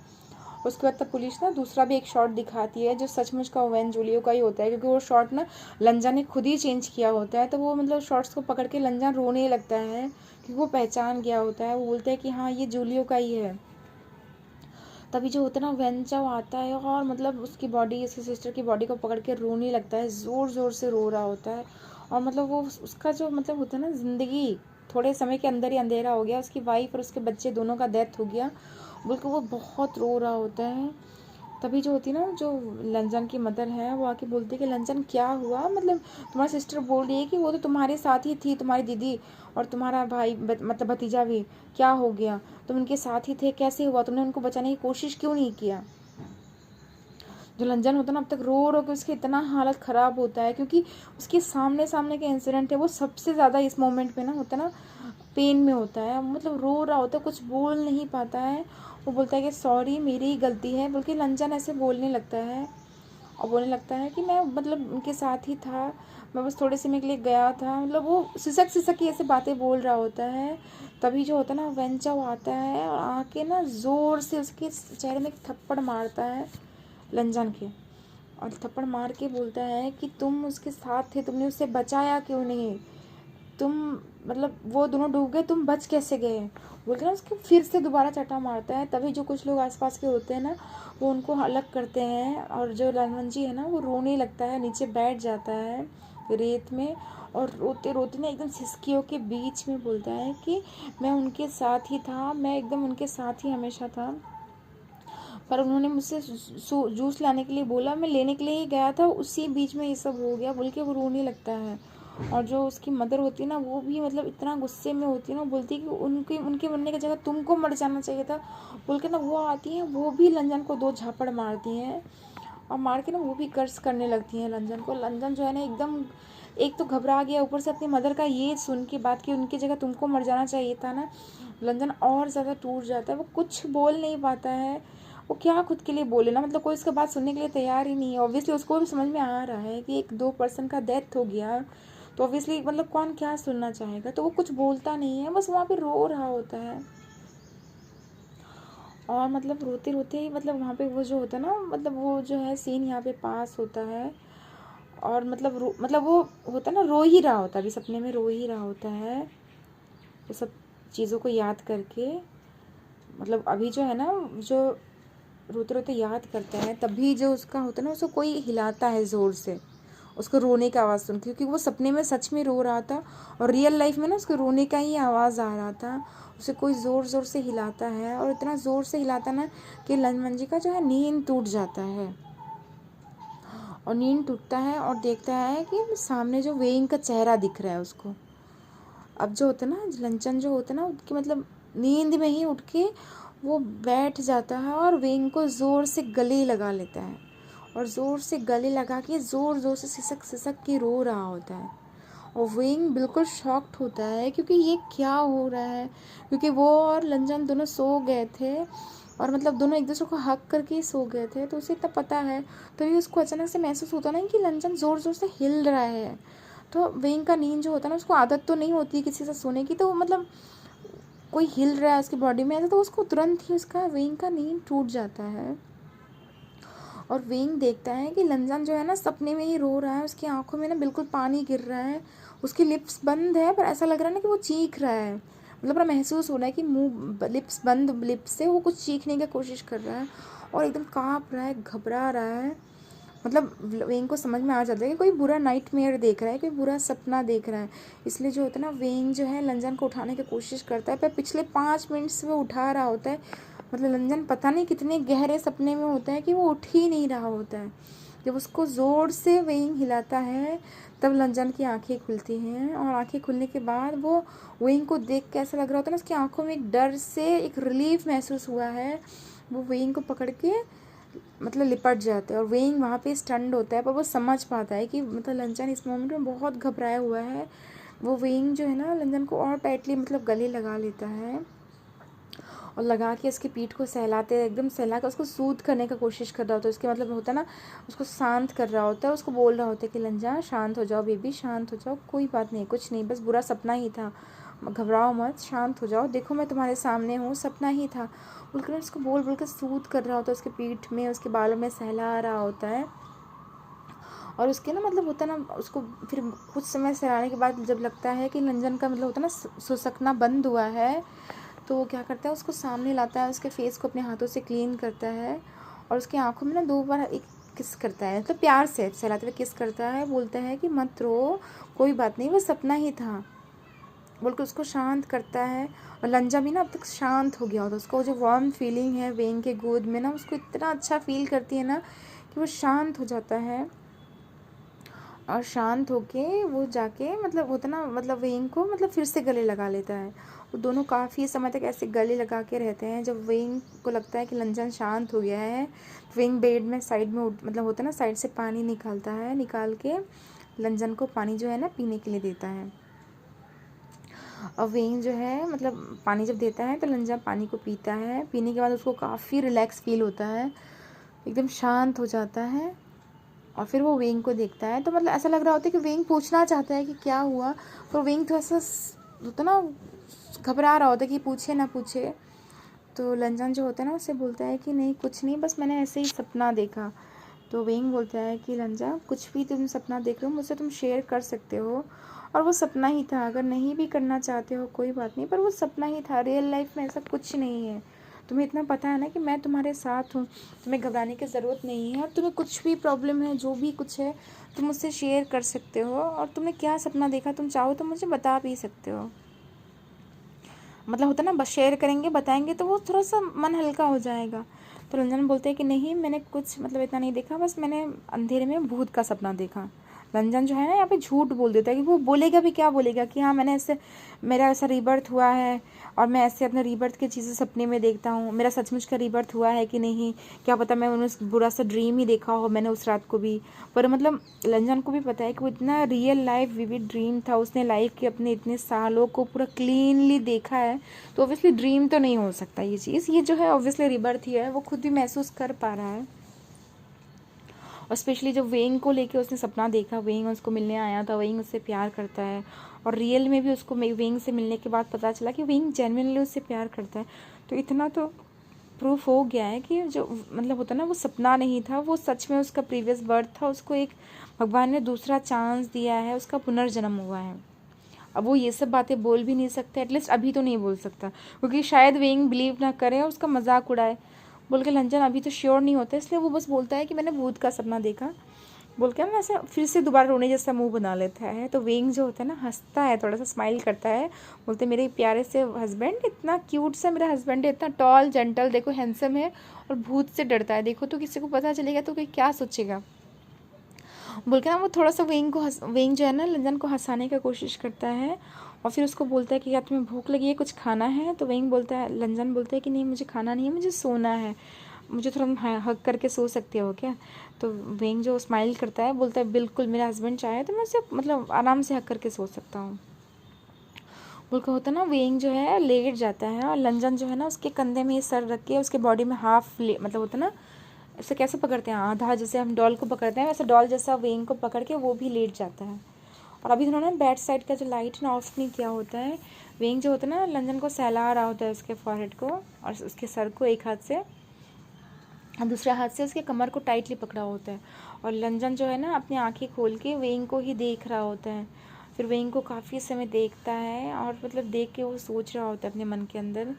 उसके बाद तब पुलिस ना दूसरा भी एक शॉट दिखाती है जो सचमुच का ओवेन जूलियो का ही होता है, क्योंकि वो शॉट ना लंजा ने खुद ही चेंज किया होता है। तो वो मतलब शॉट्स को पकड़ के लंजा रोने लगता है क्योंकि वो पहचान गया होता है, वो बोलता है कि हाँ ये जूलियो का ही है। तभी जो होता है ना वेंचाओ आता है और मतलब उसकी बॉडी, उसकी सिस्टर की बॉडी को पकड़ के रोने लगता है, ज़ोर ज़ोर से रो रहा होता है। और मतलब वो उसका जो मतलब होता है ना ज़िंदगी थोड़े समय के अंदर ही अंधेरा हो गया, उसकी वाइफ और उसके बच्चे दोनों का डेथ हो गया बोल के वो बहुत रो रहा होता है। तभी जो होती है ना जो लंजन की मदर है वो आके बोलती है कि लंजन क्या हुआ, मतलब तुम्हारी सिस्टर बोल रही है कि वो तो तुम्हारे साथ ही थी, तुम्हारी दीदी और तुम्हारा भाई मतलब भतीजा भी, क्या हो गया, तुम उनके साथ ही थे, कैसे हुआ, तुमने उनको बचाने की कोशिश क्यों नहीं किया। जो लंजन होता है ना अब तक रो रो के उसकी इतना हालत ख़राब होता है, क्योंकि उसके सामने सामने के इंसिडेंट है, वो सबसे ज़्यादा इस मोमेंट पे ना होता है ना पेन में होता है, मतलब रो रहा होता है, कुछ बोल नहीं पाता है। वो बोलता है कि सॉरी मेरी ही गलती है, बल्कि लंजन ऐसे बोलने लगता है और बोलने लगता है कि मैं मतलब उनके साथ ही था, मैं बस थोड़े समय के लिए गया था, मतलब वो सिसक सिसक की ऐसे बातें बोल रहा होता है। तभी जो होता है ना वेंचाओ आता है और आके ना ज़ोर से उसके चेहरे में एक थप्पड़ मारता है लंजन के, और थप्पड़ मार के बोलता है कि तुम उसके साथ थे, तुमने उसे बचाया क्यों नहीं, तुम मतलब वो दोनों डूब गए, तुम बच कैसे गए, बोल के ना उसके फिर से दोबारा चटा मारता है। तभी जो कुछ लोग आसपास के होते हैं ना वो उनको अलग करते हैं, और जो लनवंजी है ना वो रोने लगता है, नीचे बैठ जाता है रेत में और रोते रोते ना एकदम सिसकियों के बीच में बोलता है कि मैं उनके साथ ही था, मैं एकदम उनके साथ ही हमेशा था, पर उन्होंने मुझसे जूस लाने के लिए बोला, मैं लेने के लिए ही गया था, उसी बीच में ये सब हो गया, बोल के वो रोने लगता है। और जो उसकी मदर होती है ना वो भी मतलब इतना गुस्से में होती है ना, बोलती है कि उनके उनके मरने की जगह तुमको मर जाना चाहिए था, बोल के ना वो आती हैं, वो भी लंजन को 2 झापड़ मारती हैं और मार के ना वो भी कर्ज करने लगती हैं लंजन को। लंजन जो है ना एकदम एक तो घबरा गया, ऊपर से अपनी मदर का ये सुन के बात कि उनकी जगह तुमको मर जाना चाहिए था ना, लंजन और ज़्यादा टूट जाता है, वो कुछ बोल नहीं पाता है, वो क्या खुद के लिए बोले ना, मतलब कोई उसका बात सुनने के लिए तैयार ही नहीं है। ऑब्वियसली उसको भी समझ में आ रहा है कि एक 2 पर्सन का डेथ हो गया, तो ऑब्वियसली मतलब कौन क्या सुनना चाहेगा, तो वो कुछ बोलता नहीं है, बस वहाँ पे रो रहा होता है। और मतलब रोते रोते ही मतलब वहाँ पे वो जो होता है ना, मतलब वो जो है सीन यहाँ पे पास होता है। और मतलब वो होता है ना, रो ही रहा होता है, अभी सपने में रो ही रहा होता है वो सब चीज़ों को याद करके। मतलब अभी जो है ना, जो रोते रोते याद करता है, तभी जो उसका होता है ना, उसको कोई हिलाता है ज़ोर से, उसको रोने की आवाज़ सुन, क्योंकि वो सपने में सच में रो रहा था और रियल लाइफ में ना उसको रोने का ही आवाज़ आ रहा था। उसे कोई ज़ोर ज़ोर से हिलाता है, और इतना ज़ोर से हिलाता ना कि लंजमन का जो है नींद टूट जाता है। और नींद टूटता है और देखता है कि सामने जो वेइंग का चेहरा दिख रहा है उसको। अब जो होता है ना, लंचन जो होता है ना, उसकी मतलब नींद में ही उठ के वो बैठ जाता है और वेइंग को ज़ोर से गले लगा लेता है, और ज़ोर से गले लगा के ज़ोर ज़ोर से सिसक सिसक के रो रहा होता है। और वेइंग बिल्कुल शॉक्ड होता है, क्योंकि ये क्या हो रहा है, क्योंकि वो और लंजन दोनों सो गए थे, और मतलब दोनों एक दूसरे को हक करके ही सो गए थे, तो उसे इतना पता है। तभी उसको अचानक से महसूस होता ना कि लंजन ज़ोर ज़ोर से हिल रहा है। तो वेइंग का नींद जो होता है ना, उसको आदत तो नहीं होती किसी से सोने की, तो मतलब कोई हिल रहा है उसकी बॉडी में ऐसा, तो उसको तुरंत ही उसका वेइंग का नींद टूट जाता है। और वेइंग देखता है कि लंजन जो है ना सपने में ही रो रहा है, उसकी आंखों में ना बिल्कुल पानी गिर रहा है, उसकी लिप्स बंद है, पर ऐसा लग रहा है ना कि वो चीख रहा है। मतलब पूरा महसूस हो रहा है कि मुंह लिप्स बंद, लिप्स से वो कुछ चीखने की कोशिश कर रहा है, और एकदम काँप रहा है, घबरा रहा है। मतलब वेइंग को समझ में आ जाता है कि कोई बुरा नाइटमेयर देख रहा है, कोई बुरा सपना देख रहा है। इसलिए जो होता है ना, वेइंग जो है लंजन को उठाने की कोशिश करता है, पर पिछले 5 मिनट से वो उठा रहा होता है। मतलब लंजन पता नहीं कितने गहरे सपने में होता है कि वो उठ ही नहीं रहा होता है। जब उसको ज़ोर से वेइंग हिलाता है, तब लंजन की आंखें खुलती हैं, और आंखें खुलने के बाद वो वेइंग को देख के ऐसा लग रहा होता है ना, उसकी आंखों में एक डर से एक रिलीफ महसूस हुआ है। वो वेइंग को पकड़ के मतलब लिपट जाते हैं, और वेइंग वहाँ पे स्टन्ड होता है, पर वो समझ पाता है कि मतलब लंजन इस मोमेंट में बहुत घबराया हुआ है। वो वेइंग जो है ना, लंजन को और टाइटली मतलब गले लगा लेता है, और लगा के उसकी पीठ को सहलाते, एकदम सहला कर उसको सूद करने का कोशिश कर रहा होता है। उसके मतलब होता है ना, उसको शांत कर रहा होता है, उसको बोल रहा होता है कि लंजा शांत हो जाओ बेबी, शांत हो जाओ, कोई बात नहीं, कुछ नहीं, बस बुरा सपना ही था, घबराओ मत, शांत हो जाओ, देखो मैं तुम्हारे सामने हूँ, सपना ही था, बोलकर उसको बोल बोल कर सूद कर रहा होता है, उसके पीठ में, उसके बालों में सहला रहा होता है। और उसके ना मतलब होता है ना, उसको फिर कुछ समय सहलाने के बाद जब लगता है कि लंजन का मतलब होता है ना सुसकना बंद हुआ है, तो वो क्या करता है, उसको सामने लाता है, उसके फेस को अपने हाथों से क्लीन करता है, और उसकी आंखों में ना 2 बार एक किस करता है, मतलब प्यार से सहलाते हुए किस करता है, बोलता है कि मत रो, कोई बात नहीं, वो सपना ही था, बोलकर उसको शांत करता है। और लंजा भी ना अब तक शांत हो गया होता है, उसको जो वार्म फीलिंग है वेइंग के गोद में ना, उसको इतना अच्छा फील करती है ना कि वो शांत हो जाता है। और शांत होके वो जाके मतलब होता ना, मतलब वेइंग को मतलब फिर से गले लगा लेता है। वो दोनों काफ़ी समय तक ऐसे गले लगा के रहते हैं। जब वेइंग को लगता है कि लंजन शांत हो गया है, वेइंग बेड में साइड में मतलब होता है ना, साइड से पानी निकालता है, निकाल के लंजन को पानी जो है ना पीने के लिए देता है। और वेइंग जो है मतलब पानी जब देता है तो लंजन पानी को पीता है, पीने के बाद उसको काफ़ी रिलैक्स फील होता है, एकदम शांत हो जाता है। और फिर वो वेइंग को देखता है, तो मतलब ऐसा लग रहा होता है कि वेइंग पूछना चाहता है कि क्या हुआ, पर वेइंग थोड़ा सा होता ना घबरा रहा होता है कि पूछे ना पूछे। तो लंजन जो होता है ना, उससे बोलता है कि नहीं कुछ नहीं, बस मैंने ऐसे ही सपना देखा। तो वेइंग बोलता है कि लंजा, कुछ भी तुम सपना देख रहे हो मुझसे तुम शेयर कर सकते हो, और वो सपना ही था, अगर नहीं भी करना चाहते हो कोई बात नहीं, पर वो सपना ही था, रियल लाइफ में ऐसा कुछ नहीं है। तुम्हें इतना पता है ना कि मैं तुम्हारे साथ हूँ, तुम्हें घबराने की ज़रूरत नहीं है, और तुम्हें कुछ भी प्रॉब्लम है, जो भी कुछ है, तुम मुझसे शेयर कर सकते हो, और तुमने क्या सपना देखा तुम चाहो तो मुझे बता भी सकते हो। मतलब होता ना, बस शेयर करेंगे बताएंगे तो वो थोड़ा सा मन हल्का हो जाएगा। तो रंजन बोलते हैं कि नहीं, मैंने कुछ मतलब इतना नहीं देखा, बस मैंने अंधेरे में भूत का सपना देखा। रंजन जो है ना यहाँ पे झूठ बोल देता है, कि वो बोलेगा भी क्या बोलेगा कि हाँ मैंने ऐसे, मेरा ऐसा रीबर्थ हुआ है, और मैं ऐसे अपने रीबर्थ की चीज़ें सपने में देखता हूँ, मेरा सचमुच का रीबर्थ हुआ है कि नहीं, क्या पता मैं उन्हें बुरा सा ड्रीम ही देखा हो मैंने उस रात को भी। पर मतलब रंजन को भी पता है कि वो इतना रियल लाइफ विविड ड्रीम था, उसने लाइफ के अपने इतने सालों को पूरा क्लीनली देखा है, तो ऑब्वियसली ड्रीम तो नहीं हो सकता ये चीज़, ये जो है ऑब्वियसली रीबर्थ ही है, वो खुद भी महसूस कर पा रहा है। और स्पेशली जब वेंग को लेके उसने सपना देखा, वेंग उसको मिलने आया था, वेंग उससे प्यार करता है और रियल में भी उसको वेंग से मिलने के बाद पता चला कि वेंग जेन्युइनली उससे प्यार करता है। तो इतना तो प्रूफ हो गया है कि जो मतलब होता है ना, वो सपना नहीं था, वो सच में उसका प्रीवियस बर्थ था, उसको एक भगवान ने दूसरा चांस दिया है, उसका पुनर्जन्म हुआ है। अब वो ये सब बातें बोल भी नहीं सकता, एटलीस्ट अभी तो नहीं बोल सकता, क्योंकि शायद वेंग बिलीव ना करे और उसका मजाक उड़ाए बोल के लंजन अभी तो श्योर नहीं होता, इसलिए वो बस बोलता है कि मैंने भूत का सपना देखा बोल के ना ऐसे फिर से दोबारा रोने जैसा मुंह बना लेता है। तो वेंग जो होता है ना हंसता है, थोड़ा सा स्माइल करता है, बोलते मेरे प्यारे से हस्बैंड, इतना क्यूट सा मेरा हस्बैंड है, इतना टॉल जेंटल, देखो हैंडसम है और भूत से डरता है, देखो तो किसी को पता चलेगा तो कोई क्या सोचेगा बोल के ना वो थोड़ा सा वेंग जो है ना लंजन को हंसाने का कोशिश करता है। और फिर उसको बोलता है कि क्या तुम्हें भूख लगी है, कुछ खाना है? तो वेंग बोलता है, लंजन बोलता है कि नहीं मुझे खाना नहीं है, मुझे सोना है, मुझे थोड़ा हग करके सो सकते हो क्या? तो वेंग जो स्माइल करता है बोलता है बिल्कुल, मेरा हस्बैंड चाहे तो मैं उसे मतलब आराम से हग करके सो सकता हूँ बोल के होता है ना। वेंग जो है लेट जाता है और लंजन जो है ना उसके कंधे में सर रख के उसके बॉडी में हाफ मतलब होता है ना, ऐसे कैसे पकड़ते हैं आधा, जैसे हम डॉल को पकड़ते हैं वैसे डॉल जैसा वेंग को पकड़ के वो भी लेट जाता है। और अभी उन्होंने बैक साइड का जो लाइट ना ऑफ नहीं किया होता है। वेंग जो होता है ना लंजन को सहला रहा होता है उसके फॉरहेड को और उसके सर को एक हाथ से, और दूसरे हाथ से उसके कमर को टाइटली पकड़ा होता है। और लंजन जो है ना अपनी आंखें खोल के वेंग को ही देख रहा होता है। फिर वेंग को काफ़ी समय देखता है और मतलब देख के वो सोच रहा होता है अपने मन के अंदर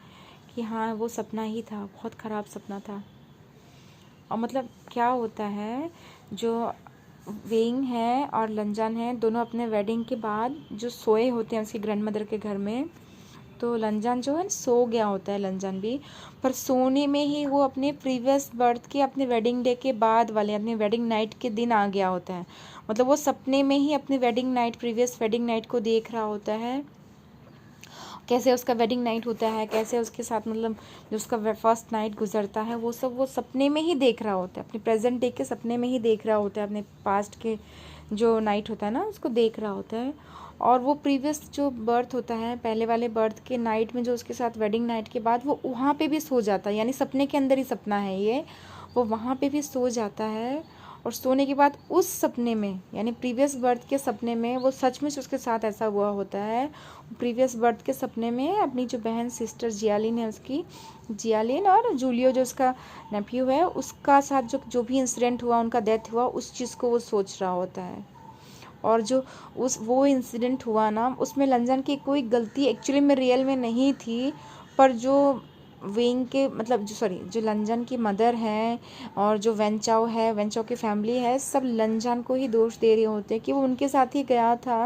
कि हाँ वो सपना ही था, बहुत ख़राब सपना था। और मतलब क्या होता है, जो वेंग है और लंजन है दोनों अपने वेडिंग के बाद जो सोए होते हैं उसकी ग्रैंड मदर के घर में, तो लंजन जो है सो गया होता है, लंजन भी, पर सोने में ही वो अपने प्रीवियस बर्थ के अपने वेडिंग डे के बाद वाले अपने वेडिंग नाइट के दिन आ गया होता है। मतलब वो सपने में ही अपने wedding night, previous wedding night को देख रहा होता है, कैसे उसका वेडिंग नाइट होता है, कैसे उसके साथ मतलब जो उसका फर्स्ट नाइट गुजरता है, वो सब वो सपने में ही देख रहा होता है, अपने प्रेजेंट डे के सपने में ही देख रहा होता है, अपने पास्ट के जो नाइट होता है ना उसको देख रहा होता है। और वो प्रीवियस जो बर्थ होता है, पहले वाले बर्थ के नाइट में जो उसके साथ वेडिंग नाइट के बाद वो वहाँ पे भी सो जाता है, यानी सपने के अंदर ही सपना है ये, वो वहाँ पे भी सो जाता है। और सोने के बाद उस सपने में, यानी प्रीवियस बर्थ के सपने में, वो सच में उसके साथ ऐसा हुआ होता है। प्रीवियस बर्थ के सपने में अपनी जो बहन सिस्टर जियालिन है उसकी, जियालिन और जूलियो जो उसका नेफ्यू है उसका साथ जो भी इंसिडेंट हुआ, उनका डेथ हुआ, उस चीज़ को वो सोच रहा होता है। और जो वो इंसिडेंट हुआ ना उसमें लंजन की कोई गलती एक्चुअली में रियल में नहीं थी, पर जो वेंग के मतलब जो लंजन की मदर है और जो वेंचाओ है, वेंचाओ की फैमिली है, सब लंजन को ही दोष दे रहे होते हैं कि वो उनके साथ ही गया था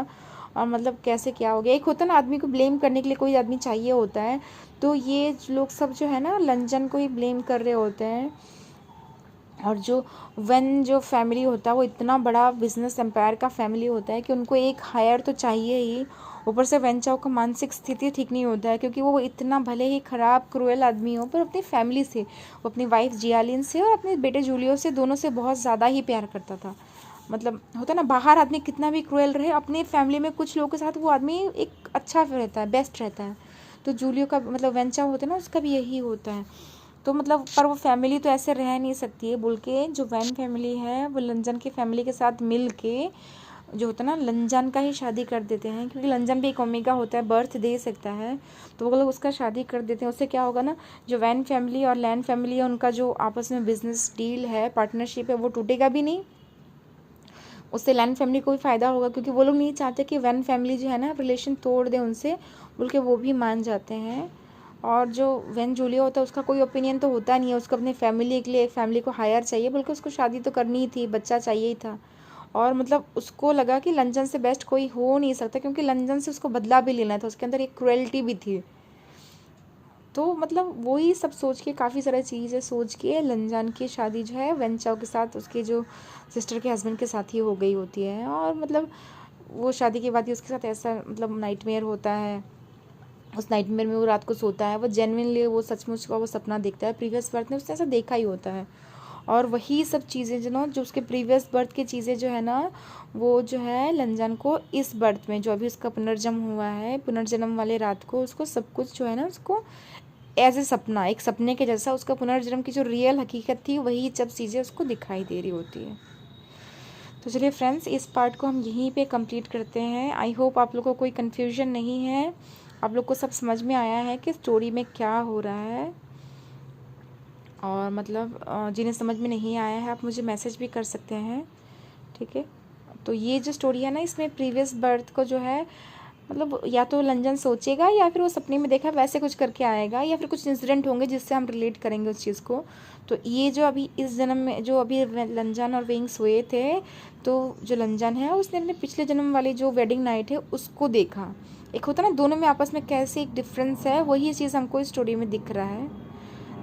और मतलब कैसे क्या हो गया। एक होता है ना आदमी को ब्लेम करने के लिए कोई आदमी चाहिए होता है, तो ये लोग सब जो है ना लंजन को ही ब्लेम कर रहे होते हैं। और जो फैमिली होता है वो इतना बड़ा बिजनेस एम्पायर का फैमिली होता है कि उनको एक हायर तो चाहिए ही, ऊपर से वेंचाओ का मानसिक स्थिति ठीक नहीं होता है, क्योंकि वो इतना भले ही ख़राब क्रूएल आदमी हो पर अपनी फैमिली से, वो अपनी वाइफ जियालिन से और अपने बेटे जूलियो से, दोनों से बहुत ज़्यादा ही प्यार करता था। मतलब होता है ना बाहर आदमी कितना भी क्रूएल रहे, अपने फैमिली में कुछ लोगों के साथ वो आदमी एक अच्छा रहता है, बेस्ट रहता है। तो जूलियो का मतलब वेंचाओ होता है ना उसका भी यही होता है। तो मतलब पर वो फैमिली तो ऐसे रह नहीं सकती है बोल के जो वैन फैमिली है वो लंजन की फैमिली के साथ मिल के जो होता है ना लंजन का ही शादी कर देते हैं, क्योंकि लंजन भी एक ओमेगा होता है, बर्थ दे सकता है, तो वो लोग उसका शादी कर देते हैं। उससे क्या होगा ना, जो वैन फैमिली और लैंड फैमिली है उनका जो आपस में बिजनेस डील है, पार्टनरशिप है, वो टूटेगा भी नहीं। उससे लैंड फैमिली को भी फ़ायदा होगा, क्योंकि वो लोग नहीं चाहते कि वैन फैमिली जो है ना रिलेशन तोड़ दे उनसे, बोल के वो भी मान जाते हैं। और जो वेन जूलियो होता है उसका कोई ओपिनियन तो होता नहीं है, उसको अपनी फैमिली के लिए एक फैमिली को हायर चाहिए, बल्कि उसको शादी तो करनी ही थी, बच्चा चाहिए ही था। और मतलब उसको लगा कि लंजन से बेस्ट कोई हो नहीं सकता, क्योंकि लंजन से उसको बदला भी लेना था, उसके अंदर एक क्रुएल्टी भी थी। तो मतलब वही सब सोच के, काफ़ी सारी चीज़ें सोच के लंजन की शादी जो है वेंचाओ के साथ, उसके जो सिस्टर के हस्बैंड के साथ ही हो गई होती है। और मतलब वो शादी के बाद ही उसके साथ ऐसा मतलब नाइटमेयर होता है, उस नाइटमेयर में वो रात को सोता है, वो जेन्युइनली वो सचमुच का वो सपना देखता है, प्रीवियस बर्थ में उसने ऐसा देखा ही होता है। और वही सब चीज़ें जो उसके प्रीवियस बर्थ की चीज़ें जो है ना, वो जो है लंजन को इस बर्थ में जो अभी उसका पुनर्जन्म हुआ है, पुनर्जन्म वाले रात को उसको सब कुछ जो है ना उसको एज ए सपना, एक सपने के जैसा उसका पुनर्जन्म की जो रियल हकीकत थी वही सब चीज़ें उसको दिखाई दे रही होती है। तो चलिए फ्रेंड्स, इस पार्ट को हम यहीं पे कंप्लीट करते हैं। आई होप आप लोगों को कोई कन्फ्यूजन नहीं है, आप लोग को सब समझ में आया है कि स्टोरी में क्या हो रहा है। और मतलब जिन्हें समझ में नहीं आया है आप मुझे मैसेज भी कर सकते हैं, ठीक है। तो ये जो स्टोरी है ना, इसमें प्रीवियस बर्थ को जो है मतलब या तो लंजन सोचेगा या फिर वो सपने में देखा वैसे कुछ करके आएगा, या फिर कुछ इंसिडेंट होंगे जिससे हम रिलेट करेंगे उस चीज़ को। तो ये जो अभी इस जन्म में जो अभी लंजन और वेंग सोए थे, तो जो लंजन है उसने अपने पिछले जन्म वाली जो वेडिंग नाइट है उसको देखा। एक होता ना दोनों में आपस में कैसे एक डिफरेंस है, वही चीज़ हमको इस स्टोरी में दिख रहा है।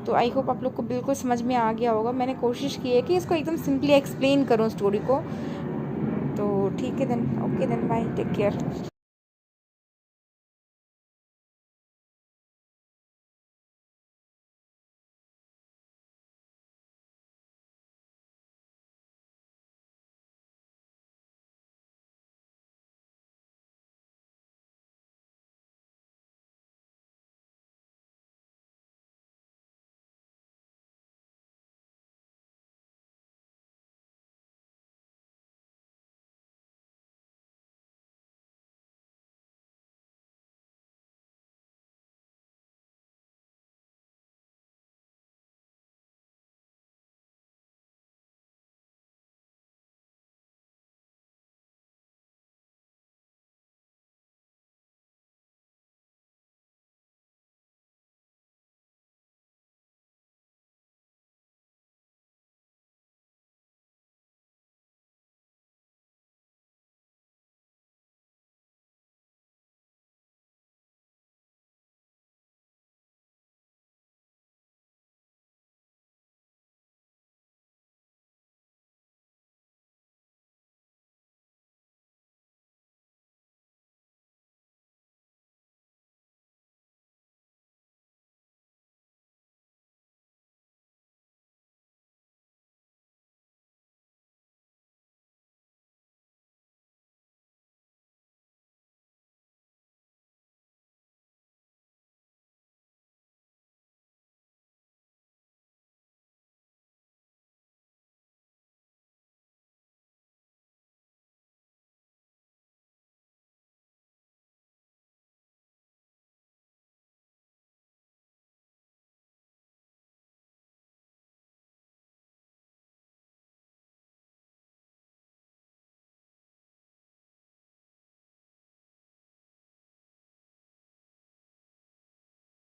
तो आई होप आप लोग को बिल्कुल समझ में आ गया होगा। मैंने कोशिश की है कि इसको एकदम सिंपली एक्सप्लेन करूँ स्टोरी को। तो ठीक है then, okay then, bye, take care.